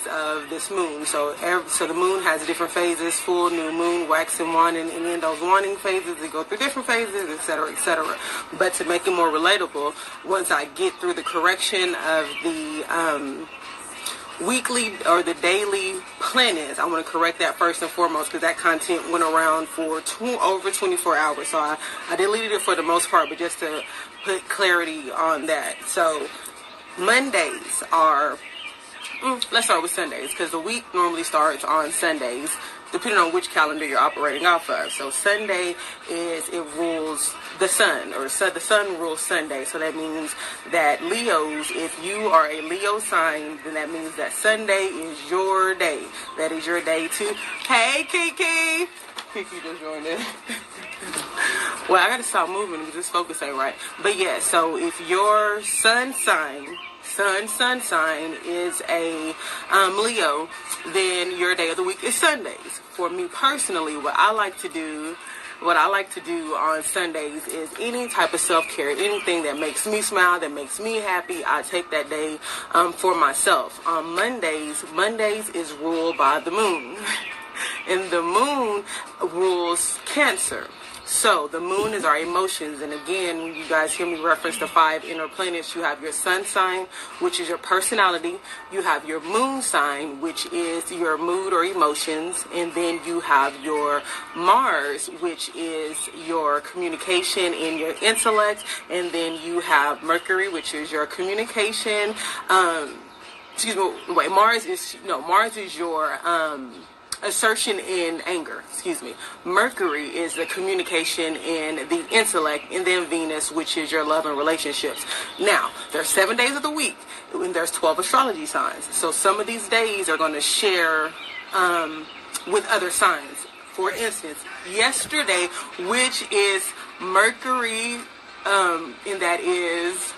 of this moon. So the moon has different phases: full, new moon, waxing, waning, and in those waning phases, they go through different phases, etc., etc. But to make it more relatable, once I get through the correction of the weekly or the daily planets, I want to correct that first and foremost, because that content went around for over 24 hours. So I deleted it for the most part, but just to put clarity on that. So Mondays are, let's start with Sundays, because the week normally starts on Sundays, depending on which calendar you're operating off of. So Sunday it rules the sun, or the sun rules Sunday. So that means that Leos, if you are a Leo sign, then that means that Sunday is your day. That is your day too. Hey, Kiki! Kiki just joined in. Well, I gotta stop moving because this focus ain't right. But yeah, so if your sun sign is a Leo, then your day of the week is Sundays. For me personally, what I like to do on Sundays is any type of self-care, anything that makes me smile, that makes me happy. I take that day for myself. On Mondays is ruled by the moon. And the moon rules Cancer. So the moon is our emotions, and again, when you guys hear me reference the 5 inner planets, you have your sun sign, which is your personality, you have your moon sign, which is your mood or emotions, and then you have your Mars, which is your communication and your intellect, and then you have Mercury, which is your communication. Mars is your assertion in anger. Mercury is the communication and the intellect, and then Venus, which is your love and relationships. Now, there's 7 days of the week, and there's 12 astrology signs. So some of these days are going to share with other signs. For instance, yesterday, which is Mercury, and that is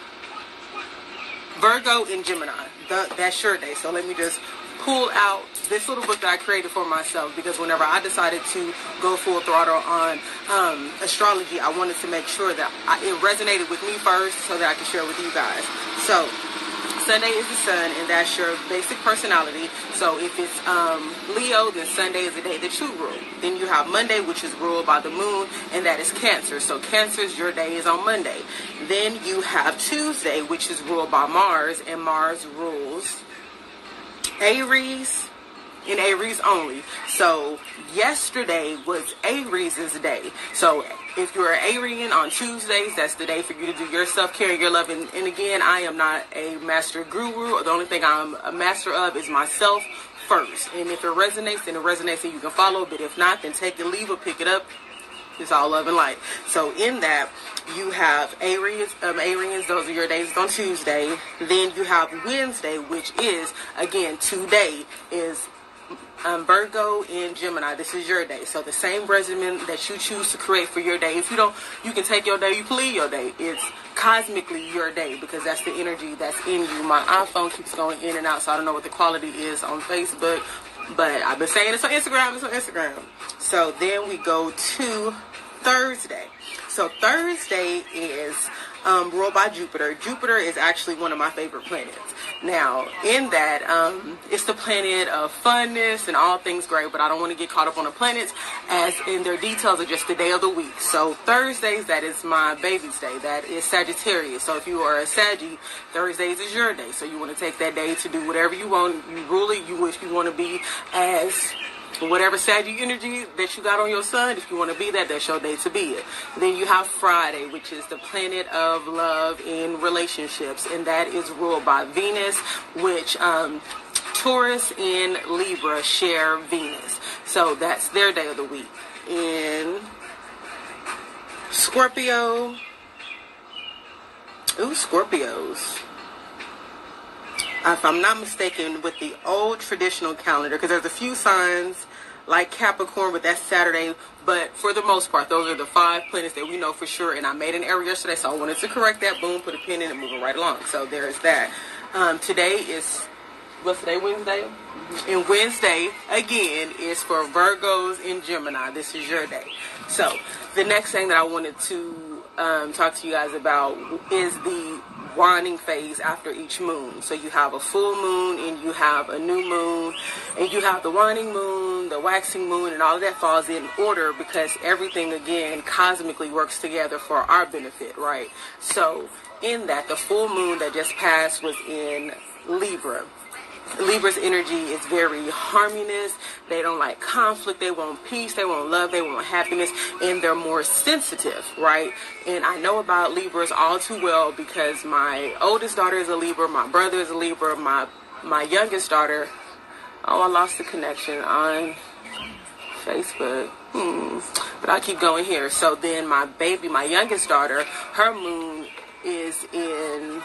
Virgo and Gemini. That's your day. So let me just pull out this little book that I created for myself, because whenever I decided to go full throttle on astrology, I wanted to make sure that it resonated with me first so that I could share it with you guys. So Sunday is the sun, and that's your basic personality. So if it's Leo, then Sunday is the day that you rule. Then you have Monday, which is ruled by the moon, and that is Cancer. So Cancer's your day is on Monday. Then you have Tuesday, which is ruled by Mars, and Mars rules Aries and Aries only. So yesterday was Aries' day. So if you're an Arian on Tuesdays, that's the day for you to do your self-care and your love. And again, I am not a master guru. The only thing I'm a master of is myself first. And if it resonates, then it resonates and you can follow. But if not, then take it, leave it, pick it up. It's all love and light. So in that, you have Aries, those are your days on Tuesday. Then you have Wednesday, which is, again, today is Virgo and Gemini. This is your day. So the same regimen that you choose to create for your day. If you don't, you can take your day, you can leave your day. It's cosmically your day, because that's the energy that's in you. My iPhone keeps going in and out, so I don't know what the quality is on Facebook, but I've been saying it's on Instagram. So then we go to Thursday. So Thursday is ruled by Jupiter. Jupiter is actually one of my favorite planets. Now, in that, it's the planet of funness and all things great, but I don't want to get caught up on the planets, as in their details are just the day of the week. So Thursdays, that is my baby's day. That is Sagittarius. So if you are a Saggy, Thursdays is your day. So you want to take that day to do whatever you want. You rule it. You wish you want to be as whatever Saggy energy that you got on your sun. If you want to be that, that's your day to be it. Then you have Friday, which is the planet of love and relationships, and that is ruled by Venus, which Taurus and Libra share Venus. So that's their day of the week. In Scorpio, Scorpios. If I'm not mistaken, with the old traditional calendar, because there's a few signs like Capricorn, but that's Saturday. But for the most part, those are the 5 planets that we know for sure. And I made an error yesterday, so I wanted to correct that. Boom, put a pin in it, moving right along. So there's that. Today is, what's today, Wednesday? And Wednesday, again, is for Virgos and Gemini. This is your day. So the next thing that I wanted to talk to you guys about is the waning phase after each moon. So you have a full moon, and you have a new moon, and you have the waning moon, the waxing moon, and all of that falls in order because everything, again, cosmically works together for our benefit, right? So in that, the full moon that just passed was in Libra. Libra's energy is very harmonious. They don't like conflict. They want peace. They want love. They want happiness. And they're more sensitive, right? And I know about Libras all too well because my oldest daughter is a Libra. My brother is a Libra. My youngest daughter, oh, I lost the connection on Facebook. But I keep going here. So then my baby, my youngest daughter, her moon is in...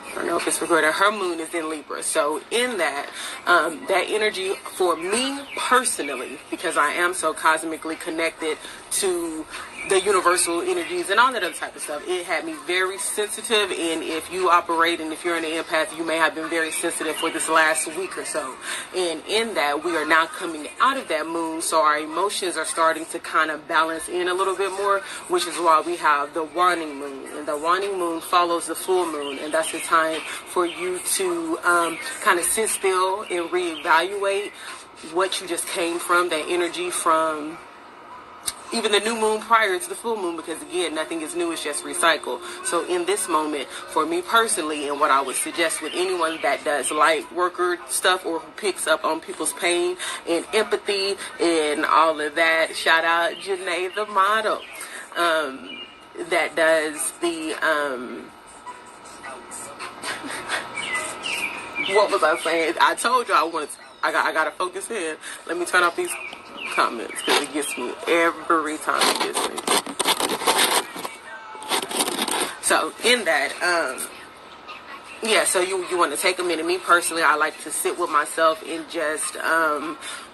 I don't know if it's recorded. Her moon is in Libra. So in that, that energy for me personally, because I am so cosmically connected to the universal energies and all that other type of stuff, it had me very sensitive. And if you operate and if you're an empath, you may have been very sensitive for this last week or so. And in that, we are now coming out of that moon, so our emotions are starting to kind of balance in a little bit more, which is why we have the waning moon. And the waning moon follows the full moon, and that's the time for you to kind of sit still and reevaluate what you just came from, that energy from even the new moon prior to the full moon, because again, nothing is new, it's just recycled. So in this moment, for me personally, and what I would suggest with anyone that does light worker stuff or who picks up on people's pain and empathy and all of that, shout out Janae the model, that does the what was I saying? I told you I gotta focus in. Let me turn off these comments because it gets me every time. It gets me. So in that, yeah, so you want to take a minute. Me personally, I like to sit with myself and just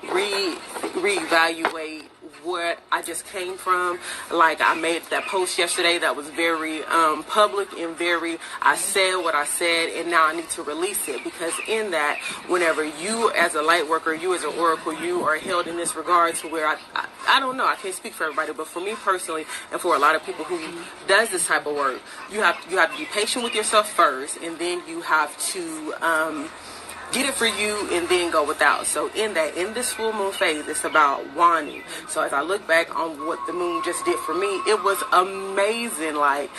reevaluate what I just came from. Like, I made that post yesterday that was very public and very, I said what I said, and now I need to release it, because in that, whenever you as a light worker, you as an oracle, you are held in this regard to where I don't know, I can't speak for everybody, but for me personally, and for a lot of people who does this type of work, you have to be patient with yourself first, and then you have to get it for you and then go without. So in that, in this full moon phase, it's about wanting. So as I look back on what the moon just did for me, it was amazing. Like,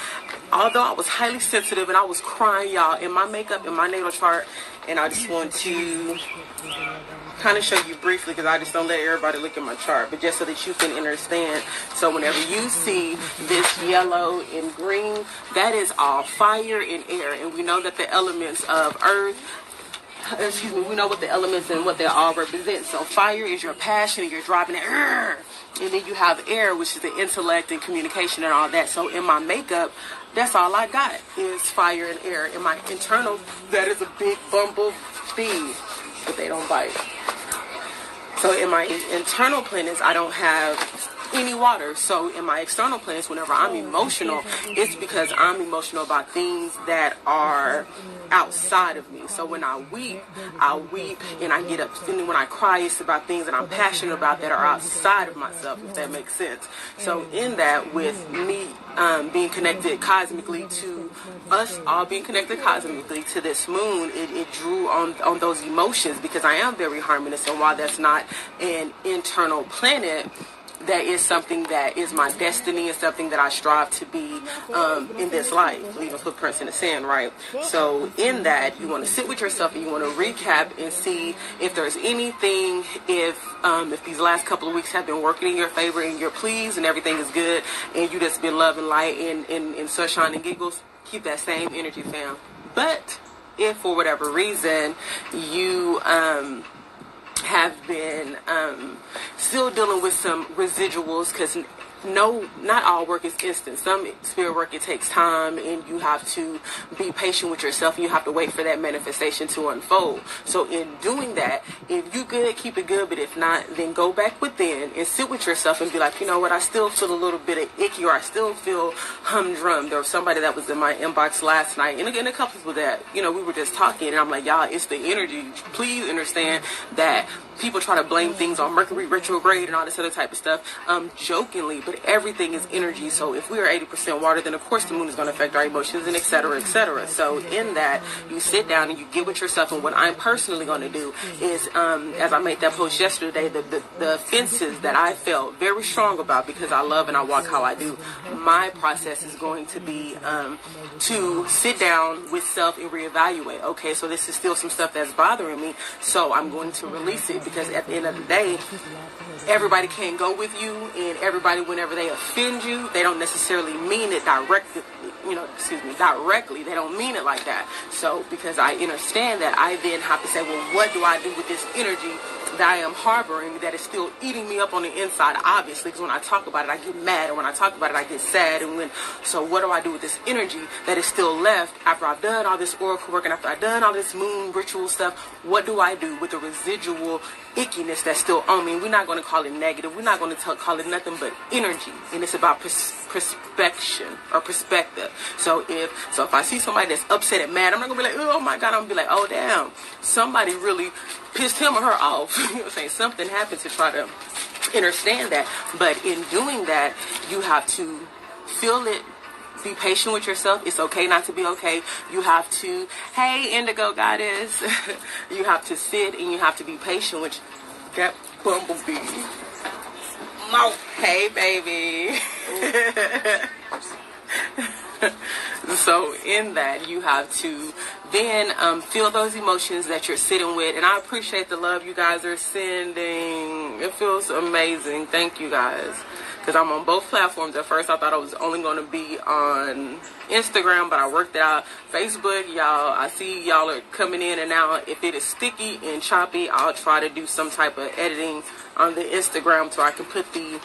although I was highly sensitive and I was crying, y'all, in my makeup, in my natal chart, and I just want to kind of show you briefly, because I just don't let everybody look at my chart, but just so that you can understand. So whenever you see this yellow and green, that is all fire and air, and we know that the elements of earth, we know what the elements and what they all represent. So fire is your passion and you're driving it, and then you have air, which is the intellect and communication and all that. So in my makeup, that's all I got is fire and air. In my internal, that is a big bumblebee, but they don't bite. So in my internal planets, I don't have any water. So in my external planets, whenever I'm emotional, it's because I'm emotional about things that are outside of me. So when I weep and I get up, and when I cry, it's about things that I'm passionate about that are outside of myself, if that makes sense. So in that, with me being connected cosmically to us all being connected cosmically to this moon, it drew on those emotions, because I am very harmonious, and while that's not an internal planet, that is something that is my destiny and something that I strive to be in this life, leaving footprints in the sand, right? So in that, you want to sit with yourself and you want to recap and see if there's anything, if these last couple of weeks have been working in your favor and you're pleased and everything is good and you just been love and light and sunshine and giggles, keep that same energy, fam. But if for whatever reason you have been still dealing with some residuals, because not all work is instant. Some spirit work, it takes time, and you have to be patient with yourself, and you have to wait for that manifestation to unfold. So in doing that, if you good, keep it good, but if not, then go back within and sit with yourself and be like, you know what, I still feel a little bit of icky, or I still feel humdrum. There was somebody that was in my inbox last night, and again, a couple people that, we were just talking, and I'm like, y'all, it's the energy. Please understand that people try to blame things on Mercury retrograde and all this other type of stuff, jokingly, but but everything is energy. So if we are 80% water, then of course the moon is going to affect our emotions, and etc., etc. So in that, you sit down and you get with yourself. And what I'm personally going to do is, as I made that post yesterday, the offenses that I felt very strong about because I love and I walk how I do, my process is going to be to sit down with self and reevaluate. Okay, so this is still some stuff that's bothering me, so I'm going to release it, because at the end of the day, everybody can't go with you, and everybody, whenever they offend you, they don't necessarily mean it directly. Directly. They don't mean it like that. So because I understand that, I then have to say, well, what do I do with this energy that I am harboring that is still eating me up on the inside? Obviously, because when I talk about it, I get mad, and when I talk about it, I get sad. And so what do I do with this energy that is still left after I've done all this oracle work and after I've done all this moon ritual stuff? What do I do with the residual ickiness that's still on me? We're not going to call it negative. We're not going to call it nothing but energy, and it's about perspection or perspective. So if I see somebody that's upset and mad, I'm not gonna be like, oh my God. I'm gonna be like, oh damn, somebody really pissed him or her off. You know what I'm saying? Something happened to try to understand that. But in doing that, you have to feel it. Be patient with yourself. It's okay not to be okay. You have to, hey, Indigo Goddess. You have to sit and you have to be patient with that bumblebee. Hey, baby. So in that, you have to then feel those emotions that you're sitting with. And I appreciate the love you guys are sending. It feels amazing. Thank you guys. Because I'm on both platforms. At first, I thought I was only going to be on Instagram, but I worked it out. Facebook, y'all, I see y'all are coming in and out. If it is sticky and choppy, I'll try to do some type of editing on the Instagram so I can put the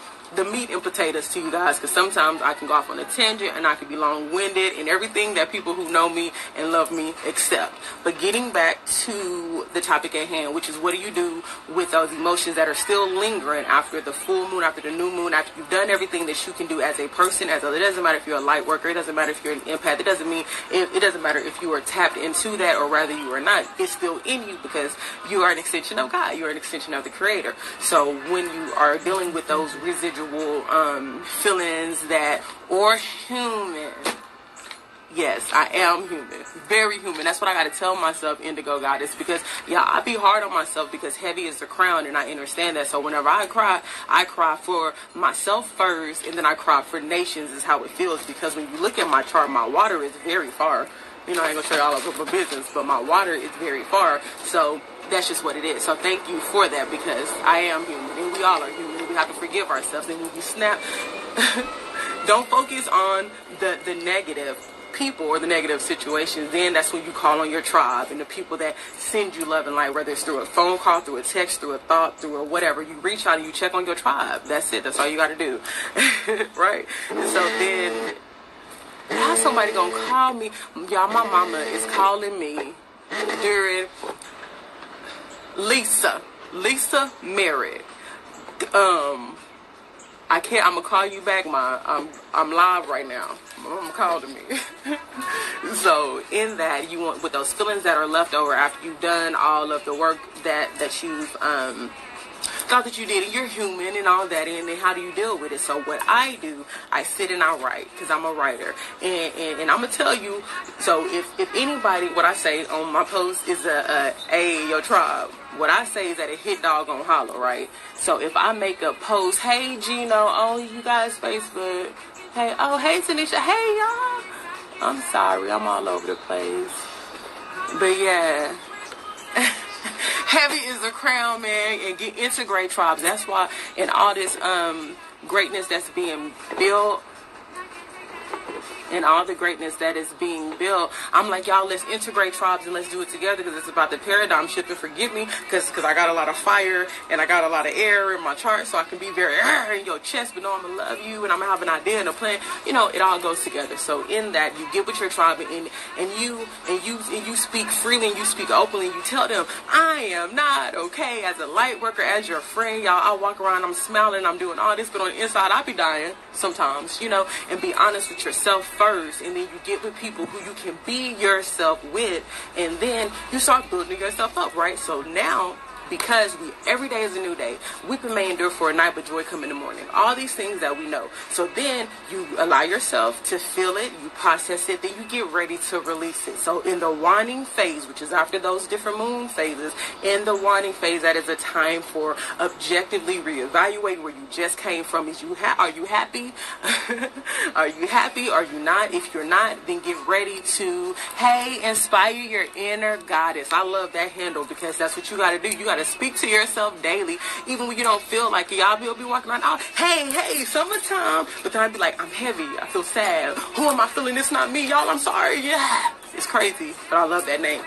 meat and potatoes to you guys, because sometimes I can go off on a tangent and I can be long-winded and everything that people who know me and love me accept. But getting back to the topic at hand, which is what do you do with those emotions that are still lingering after the full moon, after the new moon, after you've done everything that you can do as a person, it doesn't matter if you're a light worker, it doesn't matter if you're an empath, it doesn't matter if you are tapped into that or rather you are not. It's still in you because you are an extension of God. You are an extension of the Creator. So when you are dealing with those residual feelings that, or human, yes, I am human, very human. That's what I got to tell myself, Indigo Goddess, because yeah, I be hard on myself because heavy is the crown, and I understand that. So whenever I cry for myself first, and then I cry for nations is how it feels, because when you look at my chart, my water is very far. You know, I ain't gonna show you all of my business, but my water is very far. So that's just what it is. So thank you for that, because I am human and we all are human. We have to forgive ourselves. And when you snap, don't focus on the negative people or the negative situations. Then that's when you call on your tribe and the people that send you love and light, whether it's through a phone call, through a text, through a thought, through a whatever. You reach out and you check on your tribe. That's it. That's all you got to do. Right? So then how somebody gonna call me? Y'all, my mama is calling me during Lisa married. I can't. I'm gonna call you back, I'm live right now. My mama calling me. So in that, you want with those feelings that are left over after you've done all of the work that you've thought that you did, and you're human and all that, and then how do you deal with it? So what I do, I sit and I write, because I'm a writer, and I'm gonna tell you. So if anybody, what I say on my post is your tribe. What I say is that a hit dog gonna holler, right? So if I make a post, hey Gino, oh you guys Facebook, hey Tanisha, hey y'all, I'm sorry, I'm all over the place, but yeah. Heavy is the crown, man, and integrate tribes. That's why in all this greatness that's being built, and all the greatness that is being built, I'm like, y'all, let's integrate tribes and let's do it together, because it's about the paradigm shift. And forgive me, because I got a lot of fire and I got a lot of air in my chart, so I can be very in your chest, but no, I'm gonna love you and I'm gonna have an idea and a plan. You know, it all goes together. So in that, you get with your tribe and you speak freely and you speak openly. And you tell them, I am not okay as a light worker, as your friend. Y'all, I walk around, I'm smiling, I'm doing all this, but on the inside, I be dying sometimes. You know, and be honest with yourself first, and then you get with people who you can be yourself with, and then you start building yourself up, right? So now because every day is a new day. Weeping may endure for a night, but joy come in the morning. All these things that we know. So then you allow yourself to feel it, you process it, then you get ready to release it. So in the waning phase, which is after those different moon phases, in the waning phase, that is a time for objectively reevaluate where you just came from. Are you happy? Are you happy? Are you not? If you're not, then get ready to, hey, inspire your inner goddess. I love that handle because that's what you got to do. You got to speak to yourself daily, even when you don't feel like it. Y'all will be walking around, oh, hey, summertime. But then I'd be like, I'm heavy. I feel sad. Who am I feeling? It's not me, y'all. I'm sorry. Yeah. It's crazy, but I love that name.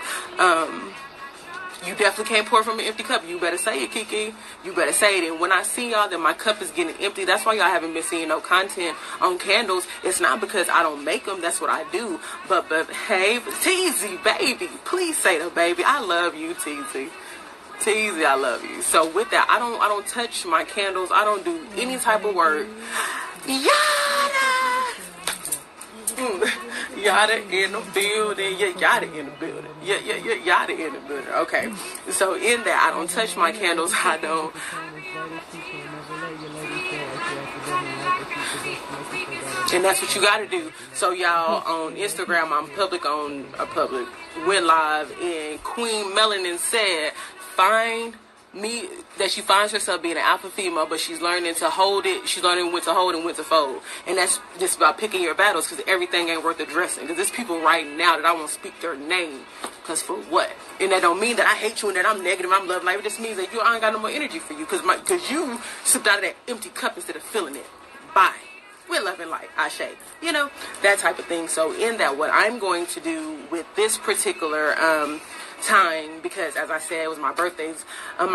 You definitely can't pour from an empty cup. You better say it, Kiki. You better say it. And when I see y'all that my cup is getting empty, that's why y'all haven't been seeing no content on candles. It's not because I don't make them. That's what I do. But hey, Teasy, baby. Please say the baby. I love you, Teasy. Teasy, I love you. So with that, I don't touch my candles. I don't do any type of work. Yada in the building. Yeah, yada in the building. Yeah, yada in the building. Okay. So in that, I don't touch my candles. I don't. And that's what you got to do. So y'all on Instagram, I'm went live, and Queen Melanin said, find me, that she finds herself being an alpha female, but she's learning to hold it. She's learning when to hold and when to fold. And that's just about picking your battles, because everything ain't worth addressing. Because there's people right now that I won't speak their name. Because for what? And that don't mean that I hate you and that I'm negative, I'm love life. It just means that I ain't got no more energy for you. Because you sipped out of that empty cup instead of filling it. Bye. We're loving light, Ashe. You know, that type of thing. So in that, what I'm going to do with this particular time, because as I said, it was my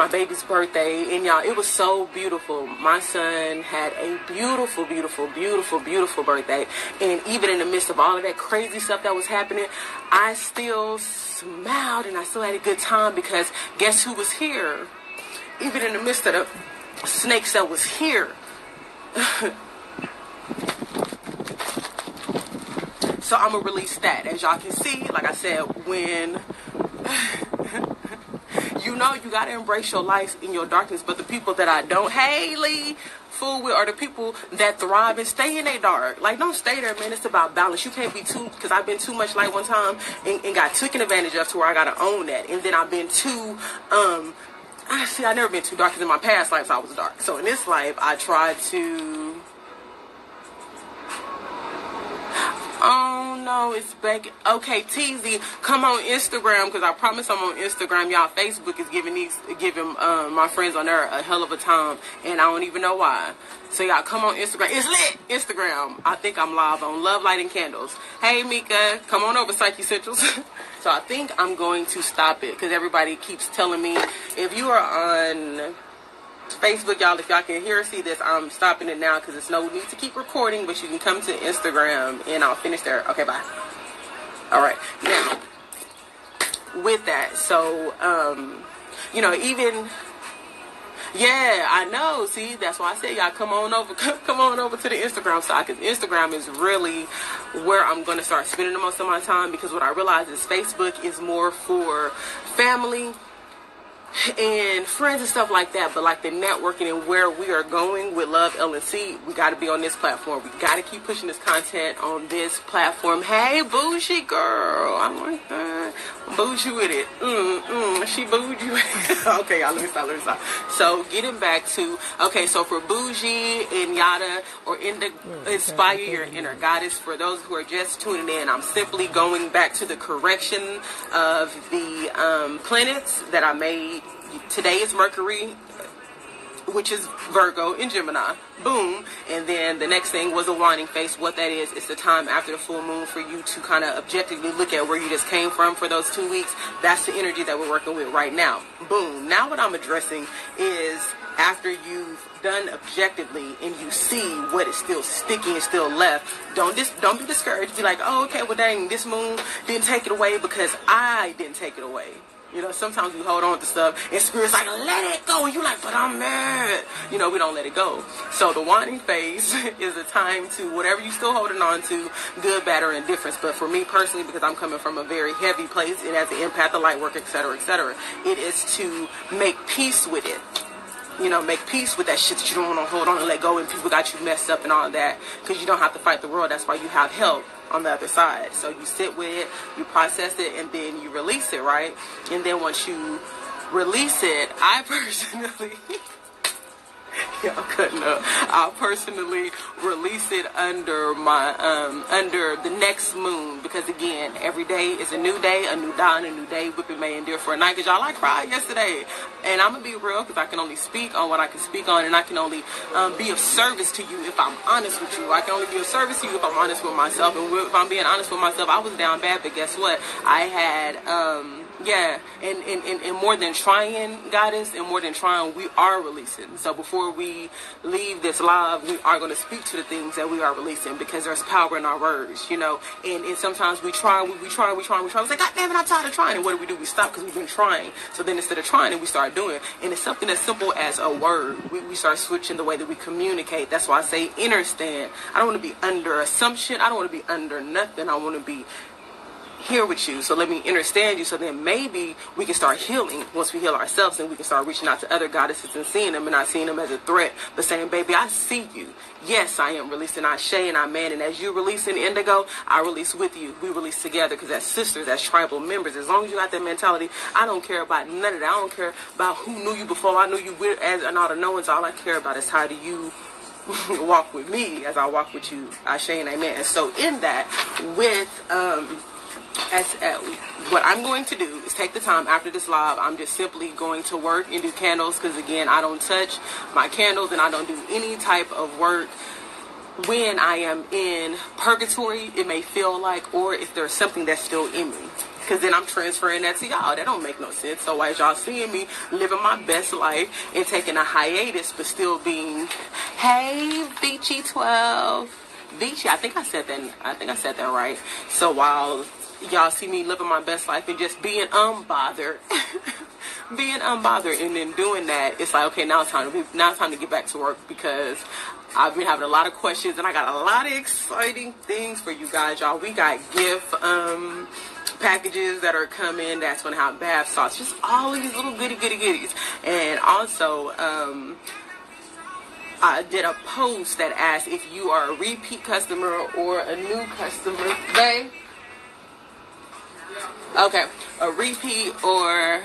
baby's birthday, and y'all, it was so beautiful. My son had a beautiful birthday, and even in the midst of all of that crazy stuff that was happening, I still smiled and I still had a good time, because guess who was here? Even in the midst of the snakes that was here. So I'm gonna release that. As y'all can see, like I said, when you know, you gotta embrace your life in your darkness, but the people that I don't, Haley, fool with, are the people that thrive and stay in their dark. Like, don't stay there, man. It's about balance. You can't be too, because I've been too much light one time and got taken advantage of to where I gotta own that. And then I've been too, I've never been too dark, because in my past lives I was dark. So in this life, I tried to, oh no, it's back. Okay, TZ, come on Instagram, because I promise I'm on Instagram. Y'all, Facebook is giving my friends on there a hell of a time, and I don't even know why. So y'all, come on Instagram. It's lit. Instagram. I think I'm live on Love, Light, and Candles. Hey Mika, come on over, Psyche Centrals. So I think I'm going to stop it, because everybody keeps telling me, if you are on Facebook, y'all, if y'all can hear or see this, I'm stopping it now, because there's no need to keep recording, but you can come to Instagram and I'll finish there. Okay, bye. All right, now with that, so you know, even, yeah, I know, see, that's why I said y'all come on over to the Instagram side, because Instagram is really where I'm going to start spending the most of my time, because what I realize is Facebook is more for family and friends and stuff like that, but like the networking and where we are going with Love LNC, we got to be on this platform. We got to keep pushing this content on this platform. Hey, bougie girl, I like that. Bougie with it. She bougie with it. Okay, y'all, let me stop. So getting back to, okay, so for bougie and yada, or inspire your inner goddess, for those who are just tuning in, I'm simply going back to the correction of the planets that I made. Today is Mercury, which is Virgo in Gemini. Boom. And then the next thing was a waning phase. What that is, it's the time after the full moon for you to kind of objectively look at where you just came from for those 2 weeks. That's the energy that we're working with right now. Boom. Now what I'm addressing is, after you've done objectively and you see what is still sticky and still left, don't be discouraged. Be like, oh, okay, well dang, this moon didn't take it away because I didn't take it away. You know, sometimes we hold on to stuff and Spirit's like, let it go. And you're like, but I'm mad. You know, we don't let it go. So the winding phase is a time to, whatever you're still holding on to, good, bad, or indifference. But for me personally, because I'm coming from a very heavy place, and as an empath, the light work, etc., it is to make peace with it. You know, make peace with that shit that you don't want to hold on and let go, and people got you messed up and all that, because you don't have to fight the world. That's why you have help on the other side. So you sit with it, you process it, and then you release it, right? And then once you release it, I personally y'all cutting up. I'll personally release it under my under the next moon, because again, every day is a new day, a new dawn, a new day. Weeping may endure for a night. Because y'all, I cried yesterday, and I'm gonna be real, because I can only speak on what I can speak on, and I can only be of service to you if I'm honest with you. I can only be of service to you if I'm honest with myself. And if I'm being honest with myself, I was down bad, but guess what? I had yeah, and more than trying, Goddess, and more than trying, we are releasing. So before we leave this live, we are going to speak to the things that we are releasing, because there's power in our words, you know. And sometimes we try. It's like, God damn it, I'm tired of trying. And what do? We stop because we've been trying. So then instead of trying, we start doing. And it's something as simple as a word. We start switching the way that we communicate. That's why I say understand. I don't want to be under assumption. I don't want to be under nothing. I want to be here with you, so let me understand you, so then maybe we can start healing. Once we heal ourselves, and we can start reaching out to other goddesses and seeing them, and not seeing them as a threat, but saying, baby, I see you. Yes, I am releasing Ashe and Amen, and as you releasing Indigo, I release with you. We release together, because as sisters, as tribal members, as long as you got that mentality, I don't care about none of that. I don't care about who knew you before I knew you, as and all the knowings. All I care about is how do you walk with me as I walk with you, Ashe and Amen. And so in that, with what I'm going to do is take the time after this live. I'm just simply going to work and do candles, because again, I don't touch my candles, and I don't do any type of work when I am in purgatory, it may feel like, or if there's something that's still in me, because then I'm transferring that to y'all. That don't make no sense. So as y'all seeing me living my best life and taking a hiatus, but still being, hey, Vici 12, Vici, I think I said that right. So while y'all see me living my best life and just being unbothered, and then doing that, it's like, okay, now it's time to get back to work, because I've been having a lot of questions, and I got a lot of exciting things for you guys, y'all. We got gift packages that are coming that's going to have bath salts, just all these little goodies. And also, I did a post that asked if you are a repeat customer or a new customer. Babe? Okay, a repeat or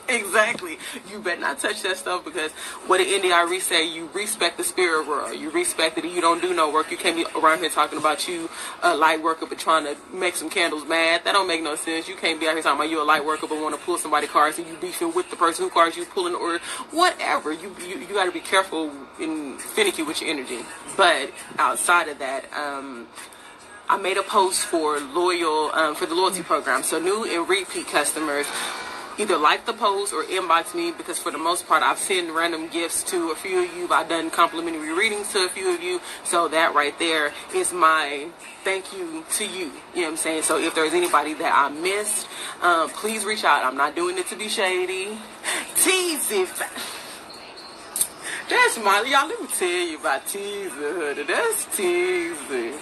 exactly. You better not touch that stuff, because what did NDRE say? You respect the spirit world. You respect it, and you don't do no work. You can't be around here talking about you a light worker but trying to make some candles mad. That don't make no sense. You can't be out here talking about you a light worker but want to pull somebody's cars, and you beefing with the person who cars you pulling, or whatever. You got to be careful and finicky with your energy. But outside of that, I made a post for the loyalty program. So new and repeat customers, either like the post or inbox me, because for the most part, I've sent random gifts to a few of you. I've done complimentary readings to a few of you. So that right there is my thank you to you. You know what I'm saying? So if there's anybody that I missed, please reach out. I'm not doing it to be shady. Teasy. That's my, y'all, let me tell you about Teasy. That's Teasy.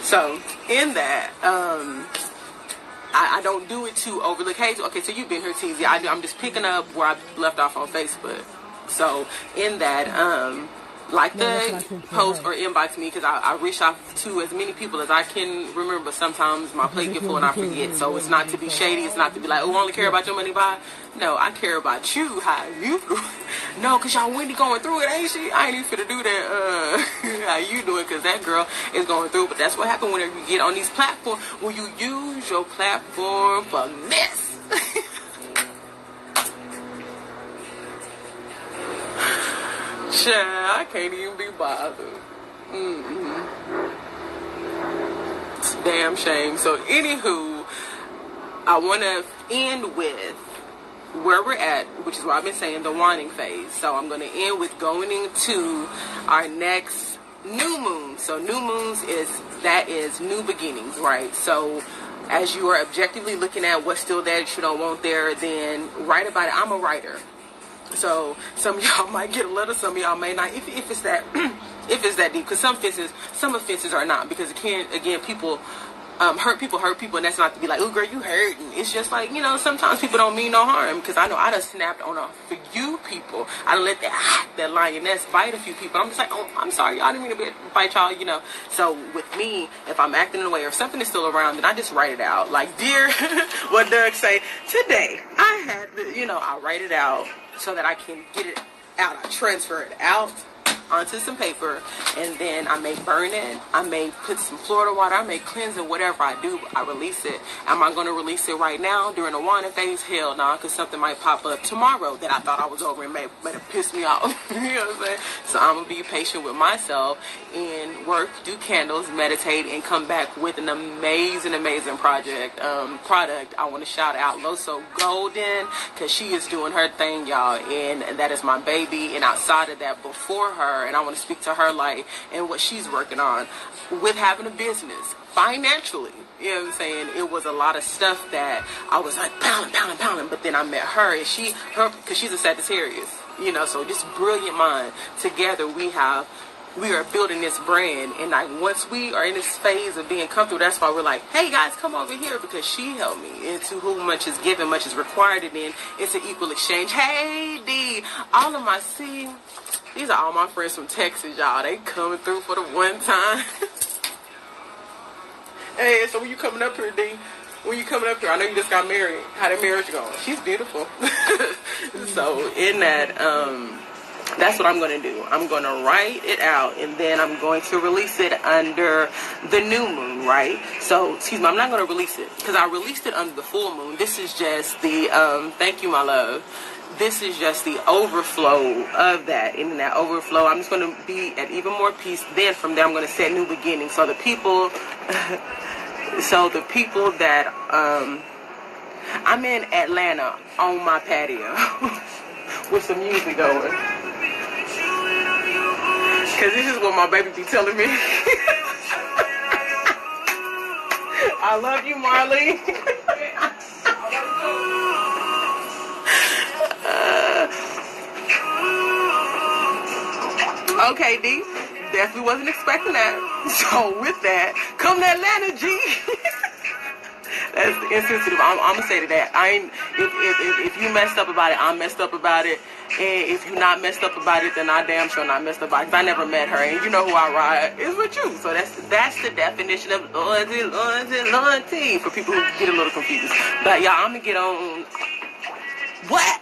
So in that, I don't do it too overly. Okay, so you've been here, Teasy. I'm just picking up where I left off on Facebook. So in that, like the post or inbox me, because I reach out to as many people as I can remember, but sometimes my plate get full and I forget. So it's not to be shady. It's not to be like, oh, I only care about your money, bye. No, I care about you, how you do. No, because y'all Wendy going through it, ain't she? I ain't even finna do that, how you do it, because that girl is going through it. But that's what happens whenever you get on these platforms, when you use your platform for mess. Child, I can't even be bothered. It's a damn shame. So, anywho, I want to end with where we're at, which is what I've been saying, the winding phase. So, I'm going to end with going into our next new moon. So, new moons is new beginnings, right? So, as you are objectively looking at what's still there that you don't want there, then write about it. I'm a writer. So some of y'all might get a letter, some of y'all may not, if it's that if it's that deep, because some offenses are not, because again people hurt people, and that's not to be like, oh girl, you hurt. And it's just like, sometimes people don't mean no harm, because I know I done snapped on a few people. I done let that lioness bite a few people. I'm just like, oh, I'm sorry, y'all, I didn't mean to bite y'all, So with me, if I'm acting in a way, or if something is still around, then I just write it out. Like, dear, what Doug say, today I had, I write it out so that I can get it out. I transfer it out onto some paper, and then I may burn it, I may put some Florida water, I may cleanse it, whatever I do, I release it. Am I going to release it right now during the wanting phase? Hell no, because something might pop up tomorrow that I thought I was over and may have pissed me off. You know what I'm saying? So I'm going to be patient with myself and work, do candles, meditate, and come back with an amazing product. I want to shout out Loso Golden, because she is doing her thing, y'all, and that is my baby. And outside of that, before her, and I want to speak to her life and what she's working on with having a business financially. You know what I'm saying? It was a lot of stuff that I was like pounding, but then I met her, and because she's a Sagittarius, so this brilliant mind together, we are building this brand. And like, once we are in this phase of being comfortable, that's why we're like, hey guys, come over here, because she helped me. Into whom much is given, much is required, and then it's an equal exchange. Hey D, all of my these are all my friends from Texas, y'all. They coming through for the one time. Hey, so when you coming up here, D? When you coming up here? I know you just got married. How that marriage going? She's beautiful. So in that, that's what I'm going to do. I'm going to write it out, and then I'm going to release it under the new moon, right? So, excuse me, I'm not going to release it, because I released it under the full moon. This is just the, thank you, my love. This is just the overflow of that. And in that overflow, I'm just going to be at even more peace. Then from there, I'm going to set new beginnings. So the people, that, I'm in Atlanta on my patio with some music going. Because this is what my baby be telling me. I love you, Marley. Okay, D. Definitely wasn't expecting that. So with that, come to Atlanta, G. That's insensitive. I'm gonna say to that. If you messed up about it, I'm messed up about it. And if you're not messed up about it, then I damn sure not messed up about it. 'Cause I never met her, and you know who I ride is with you. So that's the definition of loyalty for people who get a little confused. But y'all, I'm gonna get on. What?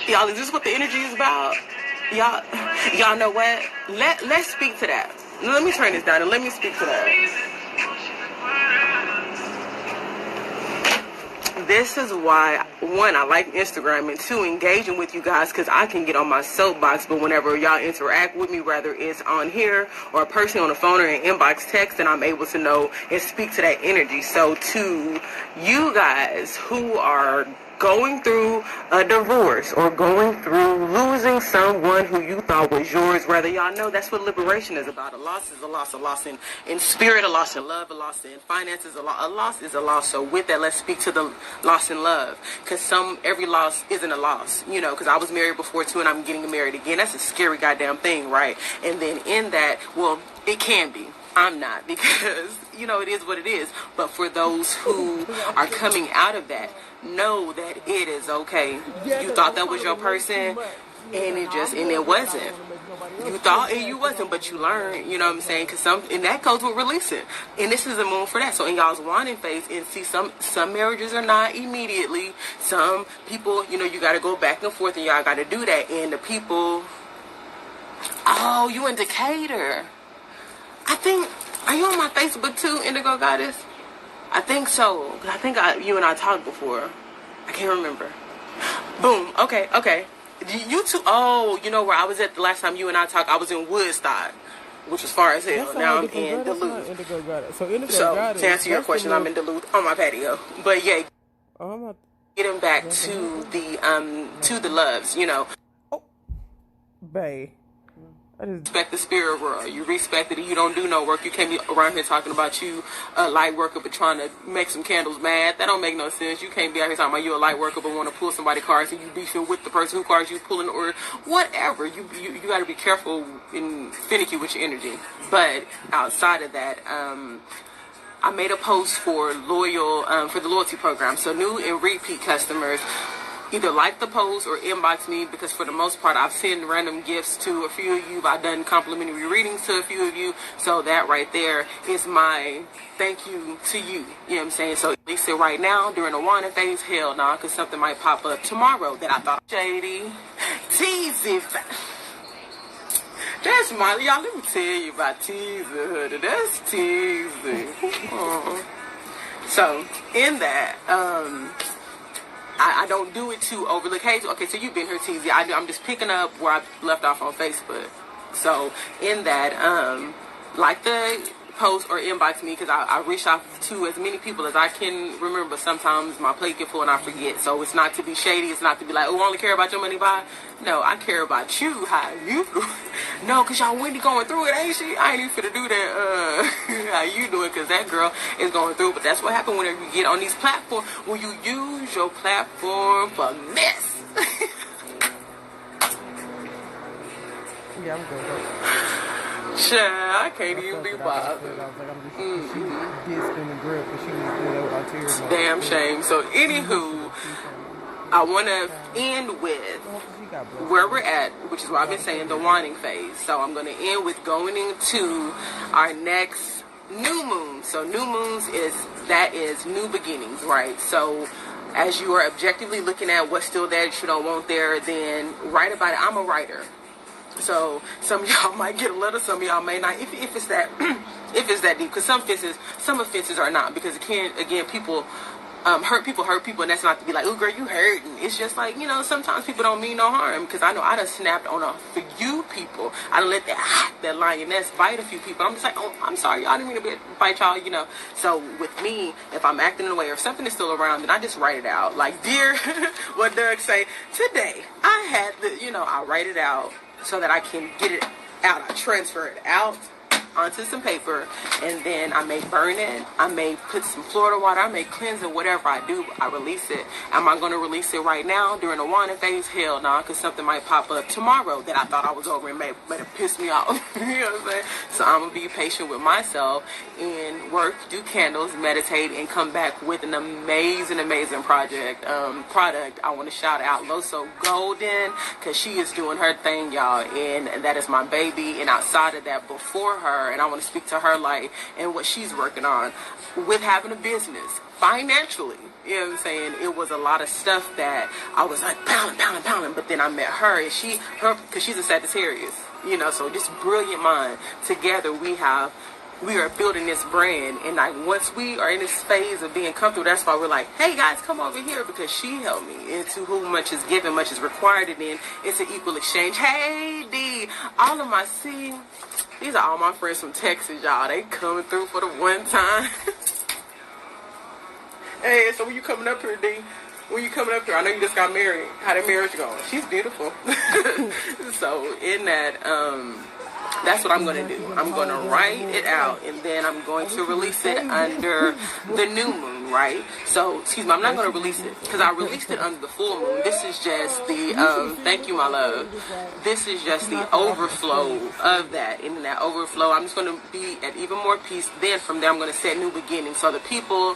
Y'all, is this what the energy is about? Y'all know what? Let's speak to that. Let me turn this down and let me speak to that. This is why, one, I like Instagram, and two, engaging with you guys, because I can get on my soapbox, but whenever y'all interact with me, whether it's on here or personally on the phone or in inbox text, then I'm able to know and speak to that energy. So to you guys who are going through a divorce or going through losing someone who you thought was yours, whether y'all know that's what liberation is about. A loss is a loss in spirit, a loss in love, a loss in finances, a loss is a loss. So with that, let's speak to the loss in love, because every loss isn't a loss, because I was married before too, and I'm getting married again. That's a scary goddamn thing, right? And then in that, well, it can be. I'm not, because it is what it is. But for those who are coming out of that, know that it is okay. You thought that was your person, and it wasn't. You thought and you wasn't, but you learned. You know what I'm saying? And that goes with releasing. And this is a moon for that. So in y'all's wanting phase, and see, some marriages are not immediately. Some people, you got to go back and forth, and y'all got to do that. And the people, oh, you in Decatur. I think, are you on my Facebook too, Indigo Goddess? I think so. I think you and I talked before. I can't remember. Boom. Okay. You two, oh, you know where I was at the last time you and I talked? I was in Woodstock, which was far as hell. Now I'm in Duluth. So to answer your question, I'm in Duluth on my patio. But yeah, getting back to the loves, Oh, bae. respect the spirit world. You respect it and you don't do no work. You can't be around here talking about you a light worker but trying to make some candles mad. That don't make no sense. You can't be out here talking about you a light worker but want to pull somebody's cars and you beefing with the person who cars you pulling or whatever. You got to be careful and finicky with your energy. But outside of that, I made a post for for the loyalty program. So new and repeat customers either like the post or inbox me, because for the most part I've sent random gifts to a few of you. I've done complimentary readings to a few of you. So that right there is my thank you to you. You know what I'm saying? So at least right now during the wanting phase, hell nah, because something might pop up tomorrow that I thought shady. Teasy. That's Molly. Y'all, let me tell you about teasing. That's teasing. So in that, I don't do it too overly. Okay, so you've been here, Teasy. I'm just picking up where I left off on Facebook. So in that, like the post or inbox me, because I reach out to as many people as I can remember. Sometimes my plate get full and I forget. So it's not to be shady. It's not to be like, oh, I only care about your money, bye. No, I care about you, how you do. No, because y'all Wendy going through it, ain't she? I ain't even finna do that, how you do it, because that girl is going through it. But that's what happens whenever you get on these platforms, when you use your platform for mess. Yeah, I'm good. Child, I can't even be bothered. Damn shame. So, anywho, I want to end with where we're at, which is what I've been saying, the wanting phase. So I'm going to end with going into our next new moon. So new moons that is new beginnings, right? So as you are objectively looking at what's still there that you don't want there, then write about it. I'm a writer. So some of y'all might get a letter, some of y'all may not. If it's that if it's that deep, because some offenses are not, because again people hurt people, and that's not to be like, oh girl, you hurting. It's just like, sometimes people don't mean no harm, because I know I done snapped on a few people. I done let that lioness bite a few people. I'm just like, oh, I'm sorry, y'all didn't mean to bite y'all, So with me, if I'm acting in a way or if something is still around, then I just write it out. Like, dear, what Doug say, today I had I write it out so that I can get it out. I transfer it out onto some paper, and then I may burn it, I may put some Florida water, I may cleanse it, whatever I do, I release it. Am I going to release it right now during the wanting phase? Hell no, because something might pop up tomorrow that I thought I was over and may piss me off. You know what I'm saying? So I'm going to be patient with myself and work, do candles, meditate, and come back with an amazing product. I want to shout out Loso Golden, because she is doing her thing, y'all, and that is my baby. And outside of that, before her, and I want to speak to her life and what she's working on with having a business financially. You know what I'm saying? It was a lot of stuff that I was like pounding, but then I met her, and because she's a Sagittarius, so this brilliant mind. Together we are building this brand, and like once we are in this phase of being comfortable, that's why we're like, hey guys, come over here, because she helped me. Into whom much is given, much is required, and then it's an equal exchange. Hey D, all of my these are all my friends from Texas, y'all. They coming through for the one time. Hey, so when you coming up here, D? When you coming up here? I know you just got married. How that marriage going? She's beautiful. So in that, that's what I'm going to do. I'm going to write it out, and then I'm going to release it under the new moon, right? So, excuse me, I'm not going to release it, because I released it under the full moon. This is just the, thank you, my love. This is just the overflow of that. And in that overflow, I'm just going to be at even more peace. Then from there, I'm going to set new beginnings. So the people,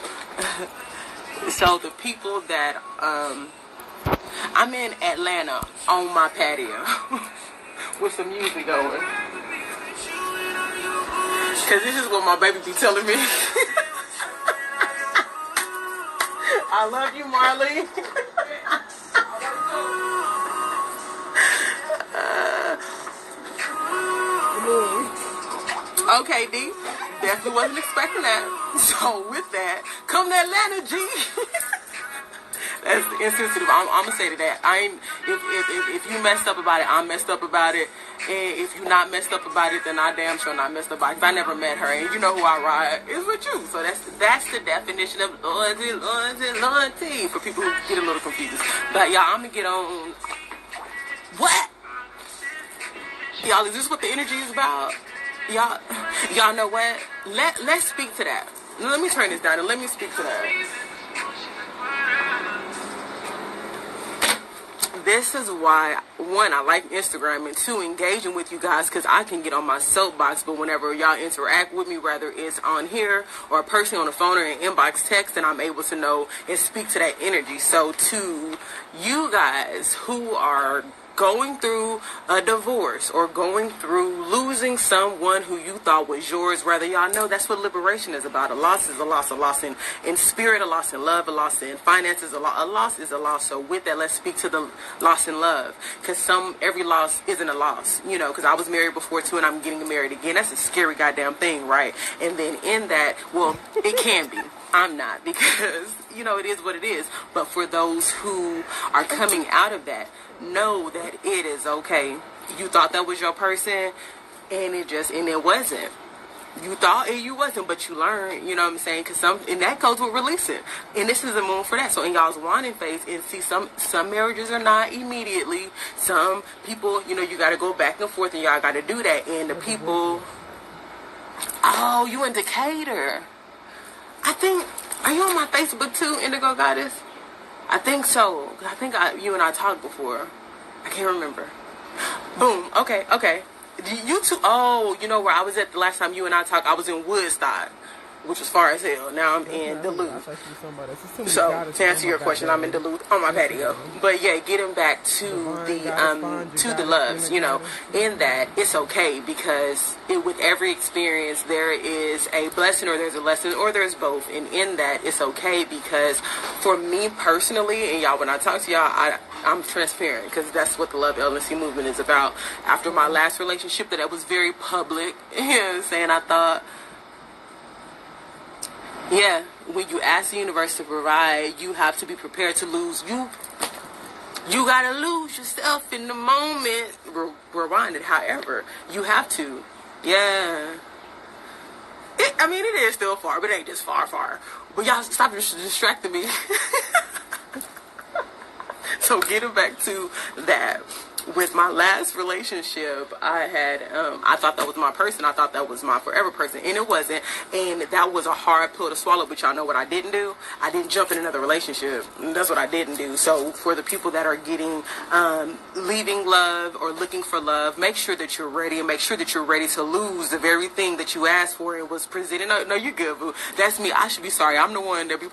that, I'm in Atlanta on my patio with some music going. Because this is what my baby be telling me. I love you, Marley. Okay, D. Definitely wasn't expecting that. So with that, come to Atlanta, G. That's insensitive. I'm gonna say to that. If you messed up about it, I'm messed up about it. And if you're not messed up about it, then I damn sure not messed up about it. If I never met her, and you know who I ride, is with you. So that's the definition of loyalty for people who get a little confused. But y'all, I'm gonna get on. What? Y'all, is this what the energy is about? Y'all know what? Let's speak to that. Let me turn this down and let me speak to that. This is why, one, I like Instagram, and two, engaging with you guys, because I can get on my soapbox, but whenever y'all interact with me, whether it's on here or personally on the phone or in inbox text, then I'm able to know and speak to that energy. So to you guys who are going through a divorce or going through losing someone who you thought was yours, rather, y'all know that's what liberation is about. A loss is a loss in spirit, a loss in love, a loss in finances, a loss is a loss. So with that, let's speak to the loss in love, because every loss isn't a loss, you know, because I was married before too, and I'm getting married again. That's a scary goddamn thing, right? And then in that, well, it can be. I'm not, because, you know, it is what it is. But for those who are coming out of that, know that it is okay. You thought that was your person, and it wasn't. You thought and you wasn't, but you learned, you know what I'm saying? And that goes with releasing. And this is a moon for that. So in y'all's wanting phase, and see, some marriages are not immediately. Some people, you know, you got to go back and forth, and y'all got to do that. And the people, oh, you in Decatur. I think, are you on my Facebook too, Indigo Goddess? I think so. I think you and I talked before. I can't remember. Boom. Okay. You two, oh, you know where I was at the last time you and I talked? I was in Woodstock, which was far as hell. Now I'm in Duluth. So to answer your question, I'm in Duluth on my patio. But yeah, getting back to the loves, you know, in that it's okay, because with every experience there is a blessing or there's a lesson or there's both. And in that it's okay, because for me personally, and y'all, when I talk to y'all, I'm transparent, because that's what the Love LNC movement is about. After my last relationship that was very public, you know what I'm saying, I thought, yeah, when you ask the universe to provide, you have to be prepared to lose. You gotta lose yourself in the moment. Rewind it, however. You have to. Yeah. It is still far, but it ain't just far. But y'all stop distracting me. So getting back to that, with my last relationship, I thought that was my person. I thought that was my forever person, and it wasn't. And that was a hard pill to swallow. But y'all know what I didn't do? I didn't jump in another relationship. That's what I didn't do. So for the people that are leaving love or looking for love, make sure that you're ready, and make sure that you're ready to lose the very thing that you asked for and was presented. No, you're good, boo. That's me. I should be sorry. I'm the one that be,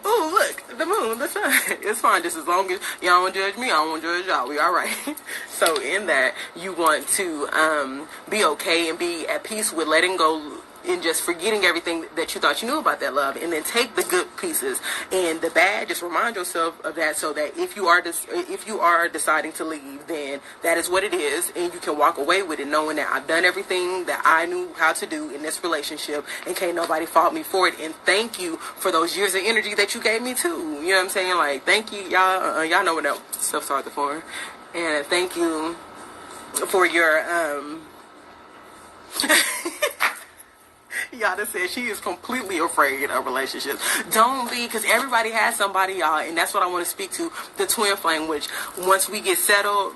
oh, look, the moon, the sun. It's fine, just as long as y'all don't judge me, I don't judge y'all. We all right. So in that, you want to be okay and be at peace with letting go and just forgetting everything that you thought you knew about that love, and then take the good pieces and the bad. Just remind yourself of that, so that if you are deciding to leave, then that is what it is, and you can walk away with it, knowing that I've done everything that I knew how to do in this relationship, and can't nobody fault me for it. And thank you for those years of energy that you gave me too. You know what I'm saying? Like, thank you, y'all. Y'all know what that stuff started for. And thank you for your Yada said she is completely afraid of relationships. Don't be, because everybody has somebody, y'all, and that's what I want to speak to, the twin flame, which once we get settled,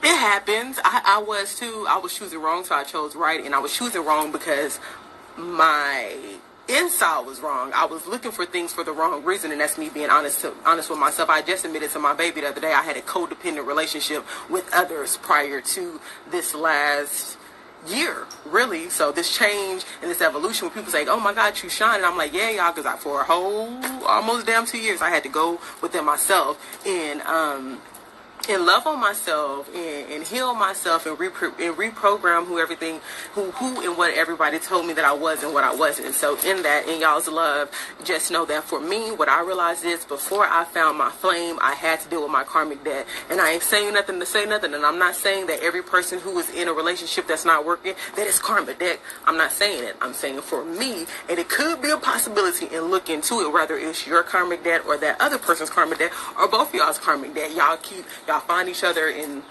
it happens. I was too. I was choosing wrong, so I chose right, and I was choosing wrong because my inside was wrong. I was looking for things for the wrong reason, and that's me being honest with myself. I just admitted to my baby the other day I had a codependent relationship with others prior to this last year, really. So this change and this evolution, when people say, oh my God, you shine, and I'm like, yeah, y'all, because for a whole almost damn 2 years I had to go within myself and love on myself and heal myself and reprogram who and what everybody told me that I was and what I wasn't. And so in that, in y'all's love, just know that for me, what I realized is before I found my flame, I had to deal with my karmic debt. And I ain't saying nothing to say nothing. And I'm not saying that every person who is in a relationship that's not working, that is karmic debt. I'm not saying it. I'm saying for me, and it could be a possibility, and look into it, whether it's your karmic debt or that other person's karmic debt or both of y'all's karmic debt. Y'all find each other in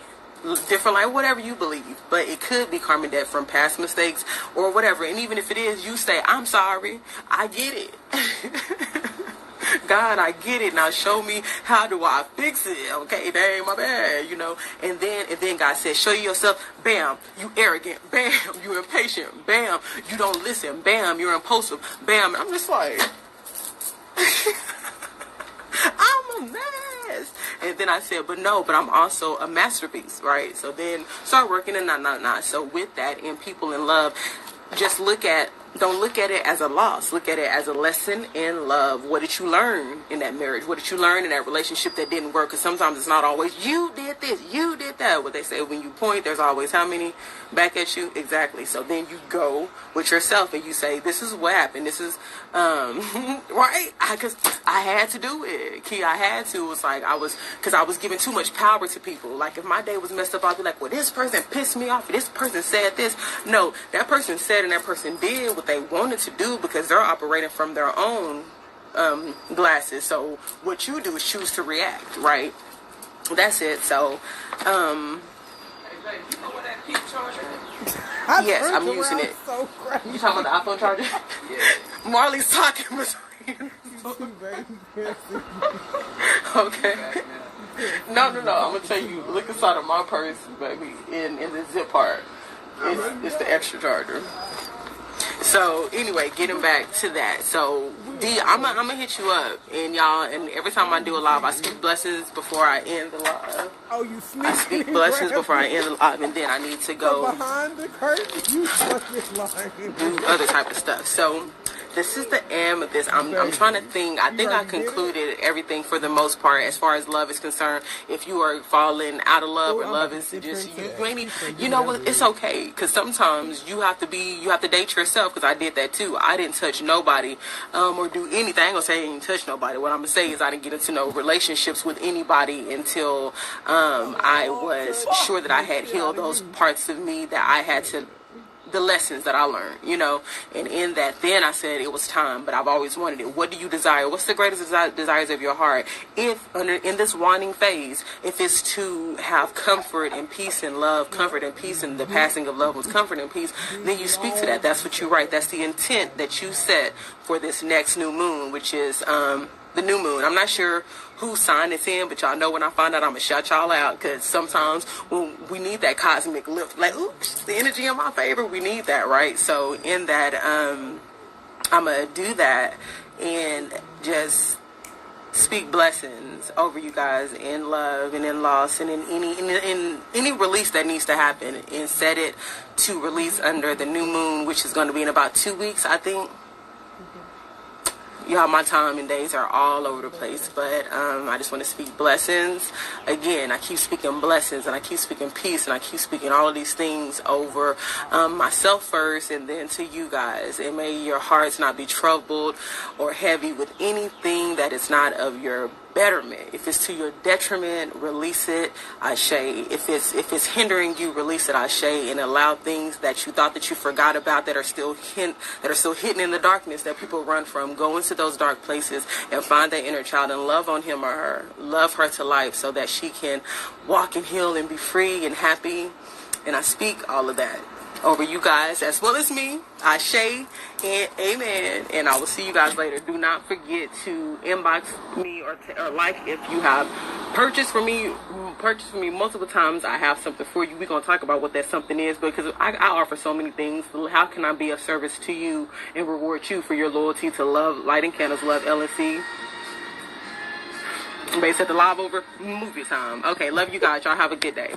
different, like, whatever you believe, but it could be karmic debt from past mistakes or whatever. And even if it is, you say, I'm sorry, I get it. God, I get it. Now show me, how do I fix it? Okay, that ain't my bad, you know. And then God said, show yourself. Bam, you arrogant. Bam, you impatient. Bam, you don't listen. Bam, you're impulsive. Bam, and I'm just like, I'm a mess. And then I said, but I'm also a masterpiece, right? So then start working and not. So with that, in people in love, just don't look at it as a loss. Look at it as a lesson in love. What did you learn in that marriage? What did you learn in that relationship that didn't work? Because sometimes it's not always, you did this, you did that. What they say, when you point, there's always how many back at you? Exactly. So then you go with yourself and you say, this is what happened. This is, right? Because I had to do it. Key, I had to. It was like, because I was giving too much power to people. Like, if my day was messed up, I'd be like, well, this person pissed me off. This person said this. No, that person said and that person did what they wanted to do because they're operating from their own glasses. So what you do is choose to react, right? That's it. So, Hey, babe, you know what that keep charging? yes, I'm using it. So crazy. You talking about the iPhone charger? Yeah. Marley's talking between. Okay. No. I'm gonna tell you. Look inside of my purse, baby. In the zip part, it's the extra charger. So anyway, getting back to that. So D, I'm gonna hit you up, and y'all. And every time I do a live, I speak blessings before I end the live. Oh, you sneaky. I speak blessings before I end the live, and then I need to go behind the curtain. You fucking lying. do other type of stuff. So this is the end of this. I'm trying to think. I think I concluded everything for the most part as far as love is concerned. If you are falling out of love or love is just you know what? It's okay, because sometimes you have to date yourself. Because I did that too. I didn't touch nobody or do anything. I ain't gonna say I didn't touch nobody. What I'm gonna say is I didn't get into no relationships with anybody until I was sure that I had healed those parts of me that I had to. The lessons that I learned, you know, and in that, then I said it was time. But I've always wanted it. What do you desire? What's the greatest desires of your heart? If in this wanting phase, if it's to have comfort and peace and love, comfort and peace, and the passing of love was comfort and peace, then you speak to that. That's what you write. That's the intent that you set for this next new moon, which is the new moon. I'm not sure who signed this in, but y'all know when I find out, I'm gonna shout y'all out, because sometimes when we need that cosmic lift, like, oops, the energy in my favor, we need that, right? So in that, I'm gonna do that and just speak blessings over you guys in love and in loss and in any release that needs to happen, and set it to release under the new moon, which is going to be in about 2 weeks, I think. Y'all, my time and days are all over the place, but I just want to speak blessings. Again, I keep speaking blessings, and I keep speaking peace, and I keep speaking all of these things over myself first, and then to you guys. And may your hearts not be troubled or heavy with anything that is not of your betterment. If it's to your detriment, release it, Ashe. If it's hindering you, release it, Ashe, and allow things that you thought that you forgot about that are still hidden in the darkness that people run from. Go into those dark places and find that inner child and love on him or her. Love her to life so that she can walk and heal and be free and happy. And I speak all of that over you guys as well as me. Ashe and amen. And I will see you guys later. Do not forget to inbox me or like if you have purchased from me multiple times. I have something for you. We're going to talk about what that something is, because I offer so many things. How can I be of service to you and reward you for your loyalty to Love Lighting Candles, Love LNC? Everybody set the live over. Movie time. Okay, love you guys. Y'all have a good day.